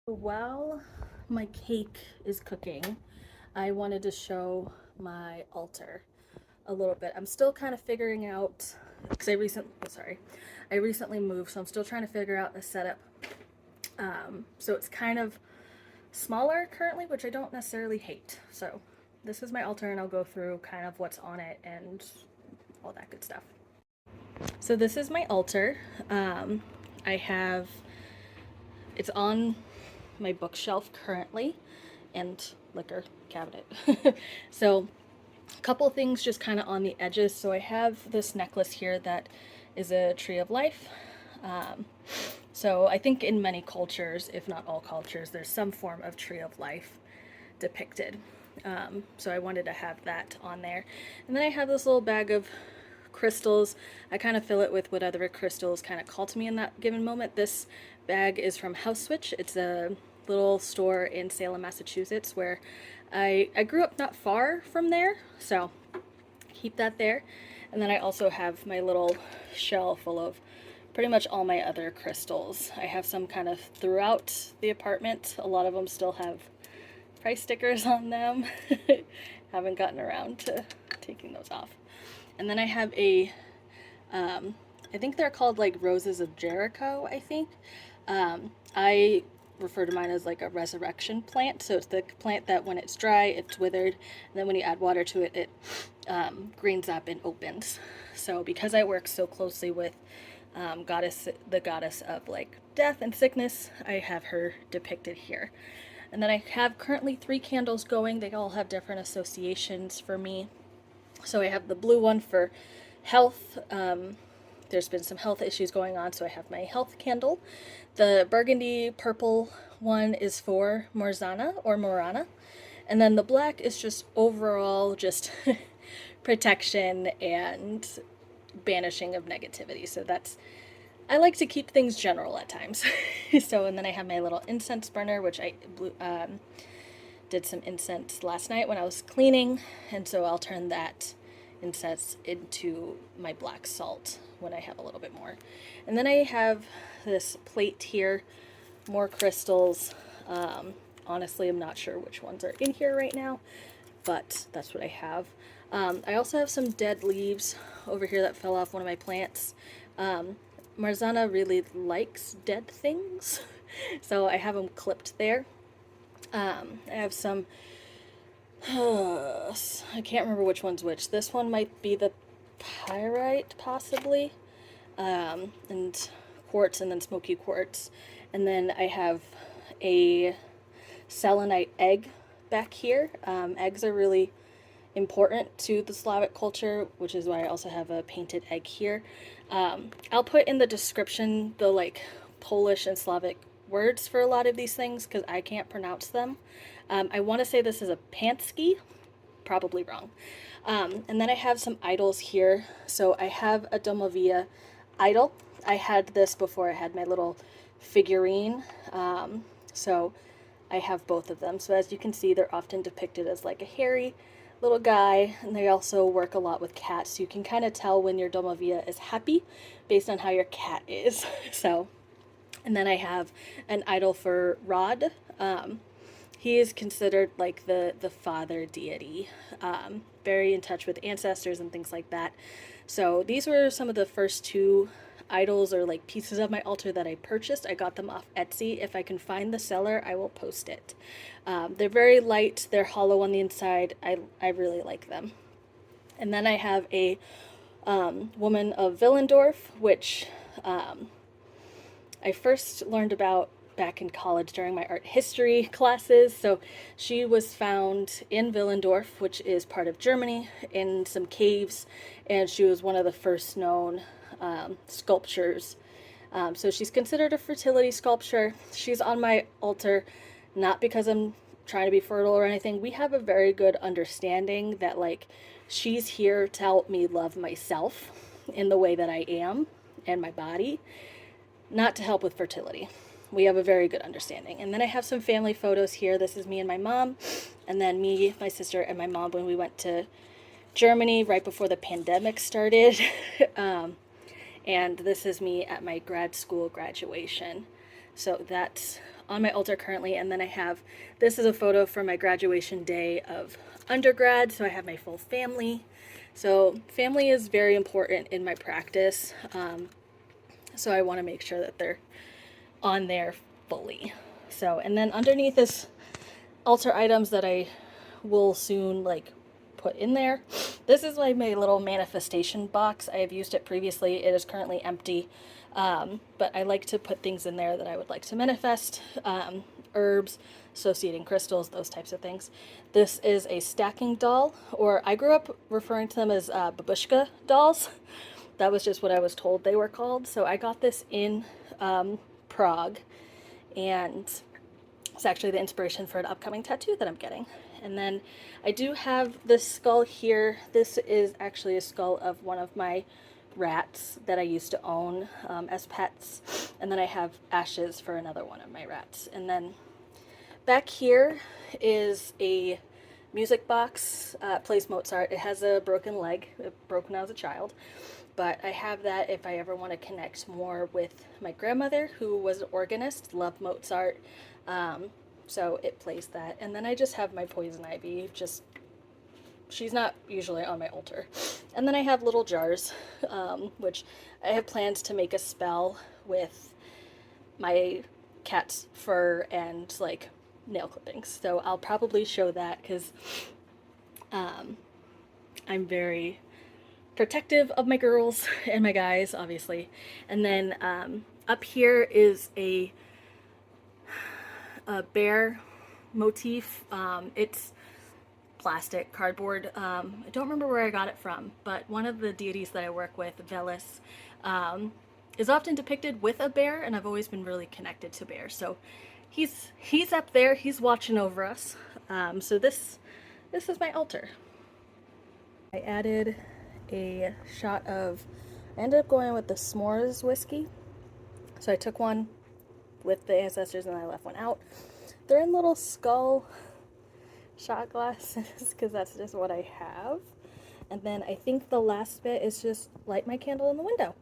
While my cake is cooking, I wanted to show my altar a little bit. I'm still kind of figuring out because I recently moved, so I'm still trying to figure out the setup. So it's kind of smaller currently, which I don't necessarily hate. So this is my altar, and I'll go through kind of what's on it and all that good stuff. So this is my altar. I have it's on my bookshelf currently and liquor cabinet. So a couple things just kind of on the edges. So I have this necklace here that is a tree of life. Um, so I think in many cultures, if not all cultures, there's some form of tree of life depicted. So I wanted to have that on there. And then I have this little bag of crystals. I kind of fill it with whatever crystals kind of call to me in that given moment. This bag is from House Switch. It's a little store in Salem, Massachusetts, where I grew up not far from there, so keep that there. And then I also have my little shell full of pretty much all my other crystals. I have some kind of throughout the apartment. A lot of them still have price stickers on them. Haven't gotten around to taking those off. And then I have I think they're called like Roses of Jericho, I think. I refer to mine as like a resurrection plant. So it's the plant that when it's dry, it's withered. And then when you add water to it, it greens up and opens. So because I work so closely with the goddess of like death and sickness, I have her depicted here. And then I have currently 3 candles going. They all have different associations for me. So I have the blue one for health. There's been some health issues going on, so I have my health candle. The burgundy purple one is for Morzana or Morana. And then the black is just overall just protection and banishing of negativity. So I like to keep things general at times. So, and then I have my little incense burner, which I did some incense last night when I was cleaning, and so I'll turn that incense into my black salt when I have a little bit more. And then I have this plate here, more crystals. Honestly, I'm not sure which ones are in here right now, but that's what I have. I also have some dead leaves over here that fell off one of my plants. Marzana really likes dead things, so I have them clipped there. I have some, I can't remember which one's which. This one might be the pyrite, possibly, and quartz, and then smoky quartz. And then I have a selenite egg back here. Eggs are really important to the Slavic culture, which is why I also have a painted egg here. I'll put in the description the like Polish and Slavic words for a lot of these things because I can't pronounce them. I want to say this is a pansky, probably wrong. And then I have some idols here. So I have a Domovia idol. I had this before I had my little figurine. So I have both of them. So as you can see, they're often depicted as like a hairy little guy, and they also work a lot with cats. So you can kind of tell when your Domovia is happy based on how your cat is. So, and then I have an idol for Rod. He is considered like the father deity, very in touch with ancestors and things like that. So these were some of the first 2 idols or like pieces of my altar that I purchased. I got them off Etsy. If I can find the seller, I will post it. They're very light. They're hollow on the inside. I really like them. And then I have a woman of Willendorf, which I first learned about back in college during my art history classes. So she was found in Willendorf, which is part of Germany, in some caves, and she was one of the first known sculptures. So she's considered a fertility sculpture. She's on my altar, not because I'm trying to be fertile or anything. We have a very good understanding that like she's here to help me love myself in the way that I am and my body, not to help with fertility. We have a very good understanding. And then I have some family photos here. This is me and my mom, and then me, my sister, and my mom when we went to Germany right before the pandemic started. And this is me at my grad school graduation. So that's on my altar currently. And then I have, this is a photo from my graduation day of undergrad. So I have my full family. So family is very important in my practice. So I want to make sure that they're on there fully. So, and then underneath is altar items that I will soon like put in there. This is like my little manifestation box. I have used it previously. It is currently empty. But I like to put things in there that I would like to manifest, herbs, associating crystals, those types of things. This is a stacking doll, or I grew up referring to them as babushka dolls. That was just what I was told they were called. So I got this in Prague, and it's actually the inspiration for an upcoming tattoo that I'm getting. And then I do have this skull here. This is actually a skull of one of my rats that I used to own as pets. And then I have ashes for another one of my rats. And then back here is a music box. Plays Mozart. It has a broken leg. It broke when I was a child. But I have that if I ever want to connect more with my grandmother, who was an organist, loved Mozart. So it plays that. And then I just have my poison ivy, just, she's not usually on my altar. And then I have little jars, which I have plans to make a spell with my cat's fur and like nail clippings. So I'll probably show that because I'm very protective of my girls and my guys, obviously. And then up here is a bear motif. It's plastic, cardboard. I don't remember where I got it from, but one of the deities that I work with, Velis, is often depicted with a bear, and I've always been really connected to bears. So he's up there, he's watching over us. So this is my altar. I added a shot of, I ended up going with the s'mores whiskey. So I took one with the ancestors and I left one out. They're in little skull shot glasses because that's just what I have. And then I think the last bit is just light my candle in the window.